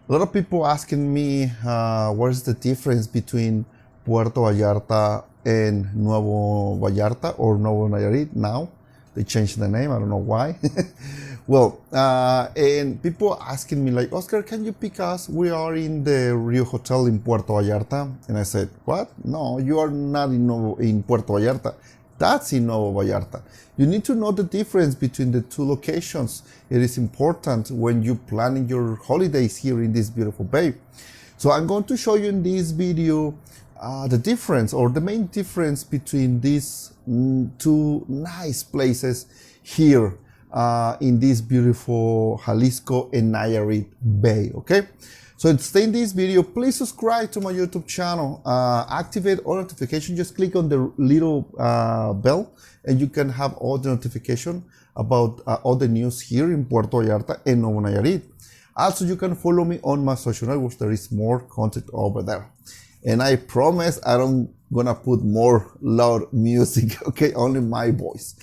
A lot of people asking me what's the difference between Puerto Vallarta and Nuevo Vallarta or Nuevo Nayarit now. They changed the name, I don't know why. Well, and people asking me like, Oscar, can you pick us? We are in the Rio Hotel in Puerto Vallarta. And I said, what? No, you are not in Puerto Vallarta. That's in Nuevo Vallarta. You need to know the difference between the two locations. It is important when you're planning your holidays here in this beautiful bay. So I'm going to show you in this video the difference or the main difference between these two nice places here in this beautiful Jalisco and Nayarit Bay, okay? So to stay in this video, please subscribe to my YouTube channel, activate all notifications, just click on the little bell and you can have all the notification about all the news here in Puerto Vallarta and Nuevo Nayarit. Also, you can follow me on my social networks, there is more content over there. And I promise I don't gonna put more loud music, okay, only my voice.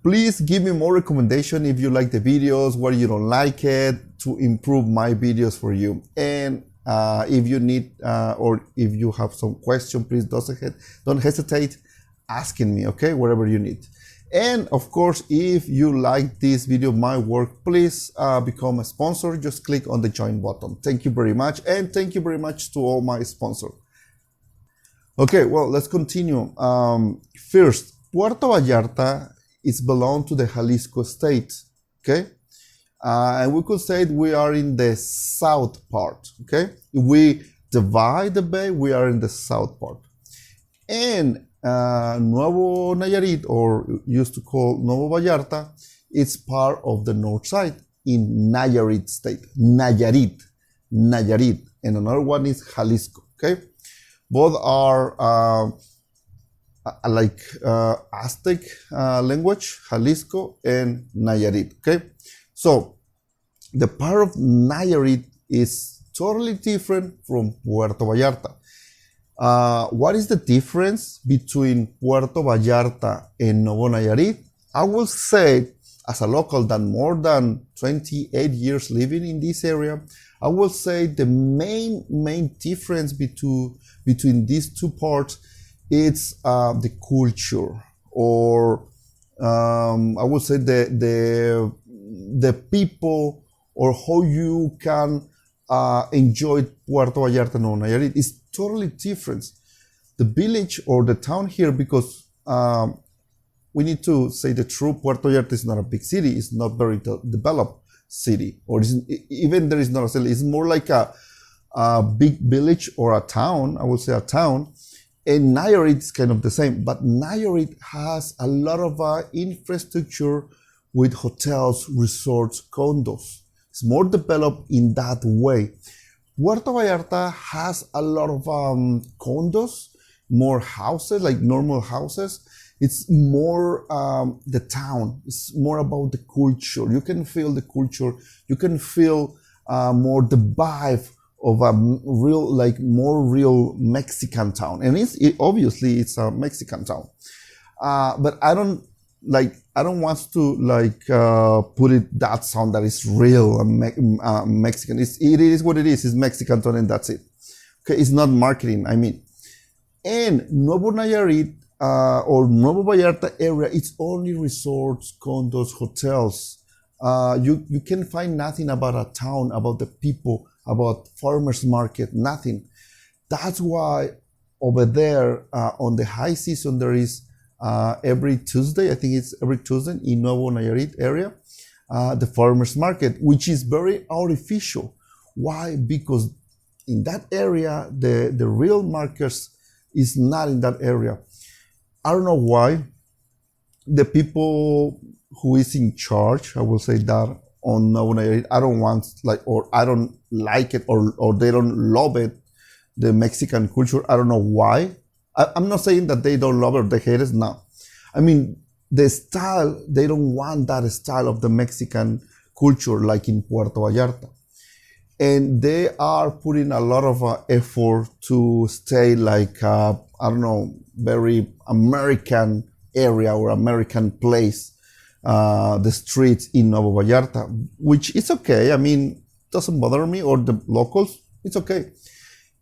Please give me more recommendation if you like the videos, where you don't like it, to improve my videos for you. And if you need or if you have some question, please don't hesitate asking me, okay, whatever you need. And of course, if you like this video, my work, please become a sponsor. Just click on the join button. Thank you very much. And thank you very much to all my sponsors. Okay, well, let's continue. First, Puerto Vallarta is belong to the Jalisco state, okay? And we could say we are in the south part, okay? If we divide the bay, we are in the south part. And Nuevo Nayarit, or used to call Nuevo Vallarta, it's part of the north side in Nayarit state. Nayarit. And another one is Jalisco, okay? Both are like Aztec language, Jalisco and Nayarit, okay? So the part of Nayarit is totally different from Puerto Vallarta. What is the difference between Puerto Vallarta and Nuevo Nayarit? I will say, as a local that more than 28 years living in this area, I will say the main difference between these two parts is the culture, or I would say the people, or how you can enjoy Puerto Vallarta and Nuevo Nayarit is totally different. The village or the town here, because we need to say the truth, Puerto Vallarta is not a big city, it's not very developed city, or even there is not a city, it's more like a big village or a town, I would say a town. And Nayarit is kind of the same, but Nayarit has a lot of infrastructure with hotels, resorts, condos. It's more developed in that way. Puerto Vallarta has a lot of condos, more houses, like normal houses. It's more the town. It's more about the culture. You can feel the culture. You can feel more the vibe of a real, like more real Mexican town. And obviously it's a Mexican town. But I don't want to put it that sound that is real Mexican. It is what it is. It's Mexican town and that's it. Okay, it's not marketing, I mean. And Nuevo Nayarit or Nuevo Vallarta area, it's only resorts, condos, hotels. You can find nothing about a town, about the people, about farmers market, nothing. That's why over there on the high season there is every Tuesday, I think it's every Tuesday in Nuevo Nayarit area, the farmers market, which is very artificial. Why? Because in that area, the real markets is not in that area. I don't know why. The people who is in charge, I will say that on Nuevo Nayarit, I don't want or I don't like it, or they don't love it, the Mexican culture. I don't know why. I'm not saying that they don't love it or they hate it, no. I mean, the style, they don't want that style of the Mexican culture like in Puerto Vallarta. And they are putting a lot of effort to stay like, I don't know, very American area or American place, the streets in Nuevo Vallarta, which is okay. I mean, doesn't bother me, or the locals, it's okay.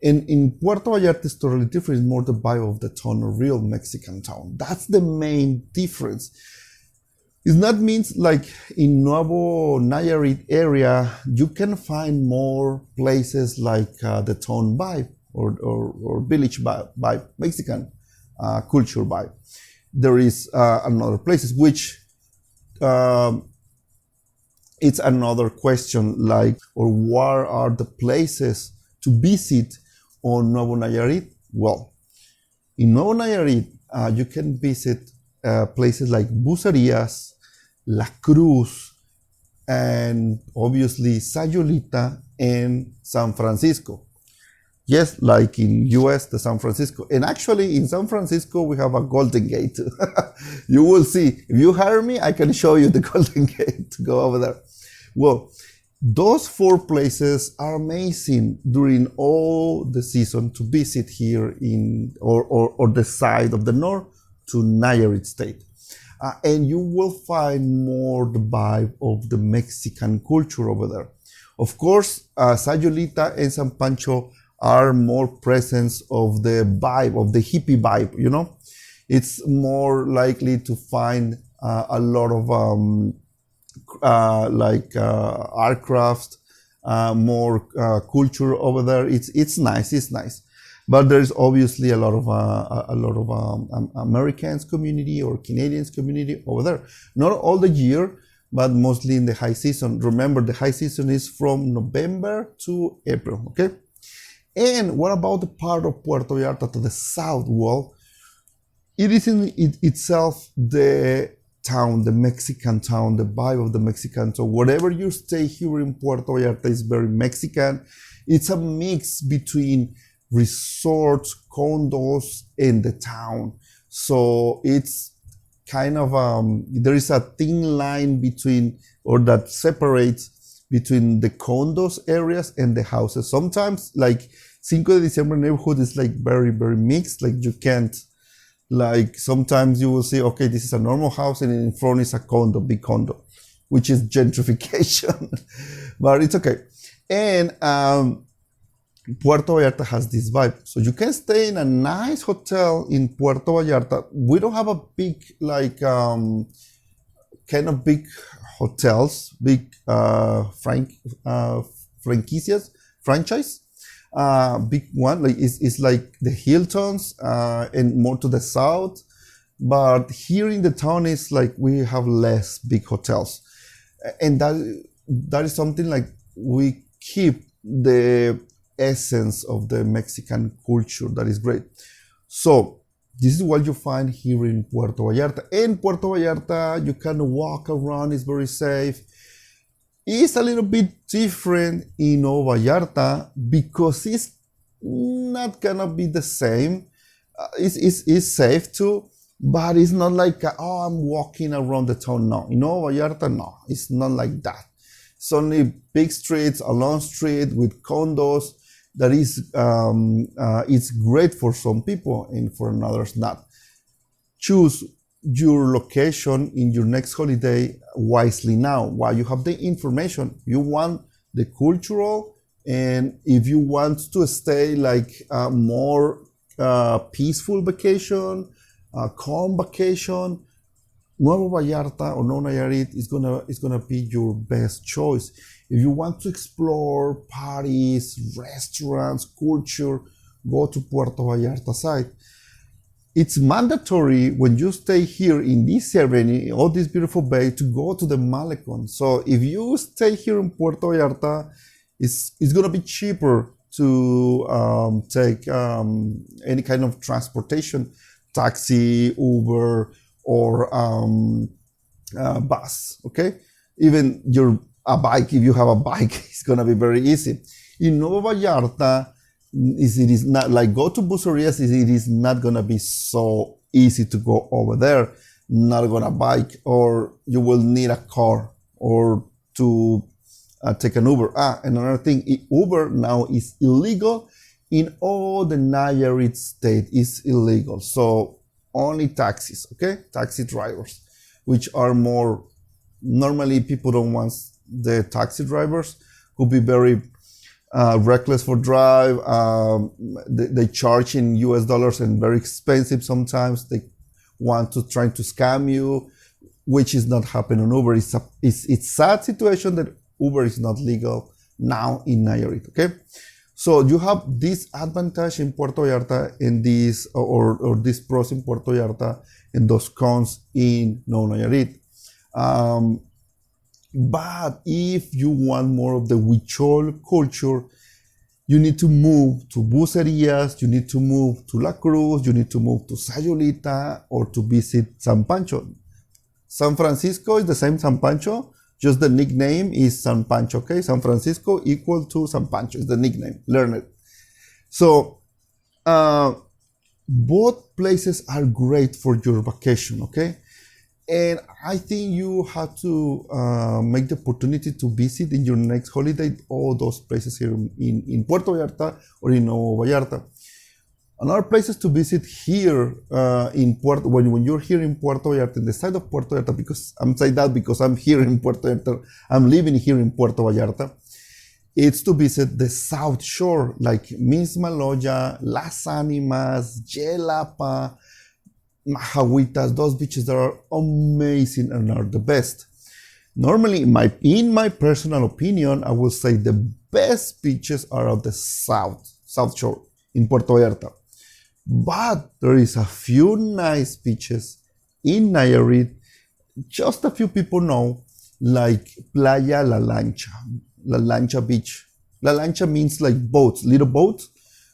And in Puerto Vallarta, it's totally different. It's more the vibe of the town, a real Mexican town. That's the main difference. It not means like in Nuevo Nayarit area, you can find more places like the town vibe or village vibe, Mexican culture vibe. There is another places which it's another question, like, or where are the places to visit on Nuevo Nayarit? Well, in Nuevo Nayarit, you can visit places like Bucerías, La Cruz, and obviously Sayulita and San Francisco. Yes, like in US, the San Francisco. And actually in San Francisco, we have a Golden Gate. You will see. If you hire me, I can show you the Golden Gate to go over there. Well, those 4 places are amazing during all the season to visit here in, or the side of the north to Nayarit State. And you will find more the vibe of the Mexican culture over there. Of course, Sayulita and San Pancho are more presence of the vibe, of the hippie vibe, you know? It's more likely to find a lot of art crafts, more culture over there. It's nice. But there's obviously a lot of Americans community or Canadians community over there. Not all the year, but mostly in the high season. Remember, the high season is from November to April, okay? And what about the part of Puerto Vallarta to the south? Well, it is in itself the town, the Mexican town, the vibe of the Mexican. So whatever you stay here in Puerto Vallarta is very Mexican. It's a mix between resorts, condos, and the town. So it's kind of, there is a thin line between, or that separates between the condos areas and the houses. Sometimes like Cinco de Diciembre neighborhood is like very, very mixed. Like you can't, like sometimes you will see, okay, this is a normal house and in front is a condo, big condo, which is gentrification, but it's okay. And Puerto Vallarta has this vibe. So you can stay in a nice hotel in Puerto Vallarta. We don't have a big, like, kind of big hotels, big franchise. Big one, like it's like the Hiltons and more to the south. But here in the town is like we have less big hotels. And that is something like we keep the essence of the Mexican culture. That is great. So this is what you find here in Puerto Vallarta. In Puerto Vallarta, you can walk around, it's very safe. It's a little bit different in Nuevo Vallarta because it's not gonna be the same. It's safe too, but it's not like, oh, I'm walking around the town. No, in Nuevo Vallarta, no, it's not like that. It's only big streets, a long street with condos. That is, it's great for some people and for others not. Choose your location in your next holiday wisely now. While you have the information, you want the cultural, and if you want to stay like a more peaceful vacation, calm vacation, Nuevo Vallarta or Nuevo Nayarit is gonna be your best choice. If you want to explore parties, restaurants, culture, go to Puerto Vallarta side. It's mandatory when you stay here in this area, in all this beautiful bay, to go to the MALECON. So if you stay here in Puerto Vallarta, it's gonna be cheaper to take any kind of transportation, taxi, Uber, or bus, okay? Even a bike, if you have a bike, it's gonna be very easy. In Nuevo Vallarta, it is not like go to Bucerías, it is not gonna be so easy to go over there. Not gonna bike, or you will need a car or to take an Uber. Another thing, Uber now is illegal in all the Nayarit state. Is illegal, so only taxis, okay? Taxi drivers, which are more, normally people don't want the taxi drivers could be very reckless for drive. They charge in US dollars and very expensive sometimes. They want to try to scam you, which is not happening on Uber. It's sad situation that Uber is not legal now in Nayarit, okay? So you have this advantage in Puerto Vallarta and this, or this pros in Puerto Vallarta and those cons in Nuevo Nayarit. But if you want more of the Huichol culture, you need to move to Bucerías, you need to move to La Cruz, you need to move to Sayulita, or to visit San Pancho. San Francisco is the same San Pancho, just the nickname is San Pancho, okay? San Francisco equal to San Pancho is the nickname, learn it. So, both places are great for your vacation, okay? And I think you have to make the opportunity to visit in your next holiday all those places here in Puerto Vallarta or in Nuevo Vallarta. Another places to visit here in Puerto, when you're here in Puerto Vallarta, in the side of Puerto Vallarta, because I'm saying that because I'm here in Puerto Vallarta, I'm living here in Puerto Vallarta, it's to visit the South Shore, like Mismaloya, Las Animas, Yelapa, Mahahuitas, those beaches that are amazing and are the best. Normally, in my personal opinion, I will say the best beaches are of the South Shore in Puerto Vallarta. But there is a few nice beaches in Nayarit, just a few people know, like Playa La Lancha Beach. La Lancha means like boats, little boats.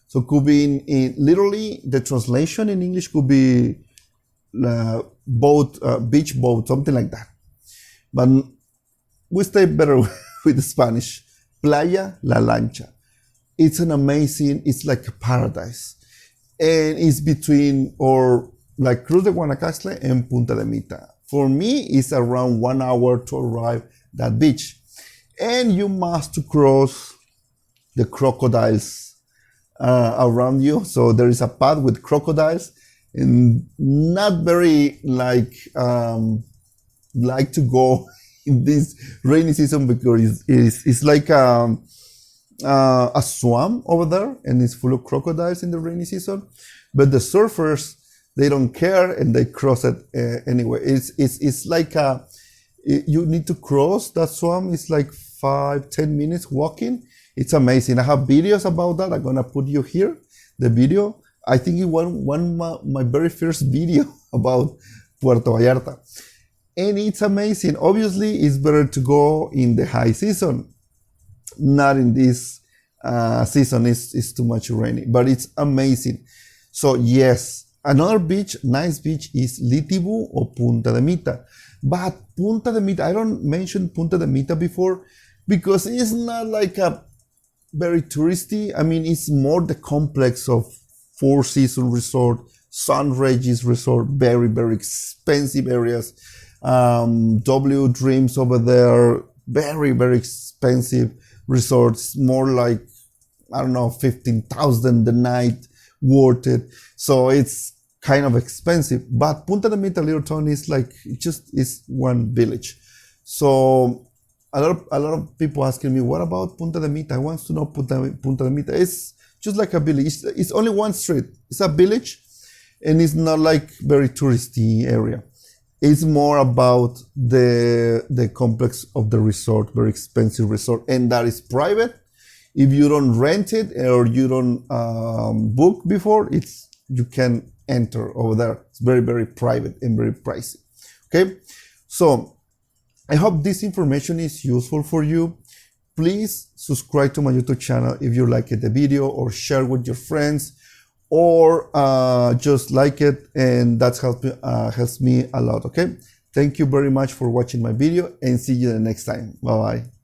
So could be literally the translation in English could be boat, beach boat, something like that. But we stay better with the Spanish. Playa La Lancha. It's an amazing, it's like a paradise. And it's between, or like Cruz de Guanacaste and Punta de Mita. For me, it's around 1 hour to arrive that beach. And you must cross the crocodiles around you. So there is a path with crocodiles, and not very like to go in this rainy season because it's like a swamp over there, and it's full of crocodiles in the rainy season. But the surfers, they don't care and they cross it anyway. It's like you need to cross that swamp. It's like 5-10 minutes walking. It's amazing. I have videos about that. I'm gonna put you here the video. I think it was my very first video about Puerto Vallarta, and it's amazing. Obviously, it's better to go in the high season. Not in this season, it's too much rainy, but it's amazing. So yes, another beach, nice beach is Litibu or Punta de Mita. But Punta de Mita, I don't mention Punta de Mita before because it's not like a very touristy. I mean, it's more the complex of Four Seasons Resort, Sun Regis Resort, very, very expensive areas. W Dreams over there, very, very expensive resorts, more like, I don't know, 15,000 the night, worth it. So it's kind of expensive. But Punta de Mita, little town, is like, it's one village. So a lot of people asking me, what about Punta de Mita? I want to know Punta de Mita. It's just like a village. It's only one street. It's a village, and it's not like very touristy area. It's more about the complex of the resort, very expensive resort, and that is private. If you don't rent it or you don't book before, you can enter over there. It's very, very private and very pricey. Okay, so I hope this information is useful for you. Please subscribe to my YouTube channel if you like the video, or share with your friends, or just like it, and that helps me a lot. Okay, thank you very much for watching my video, and see you the next time. Bye bye.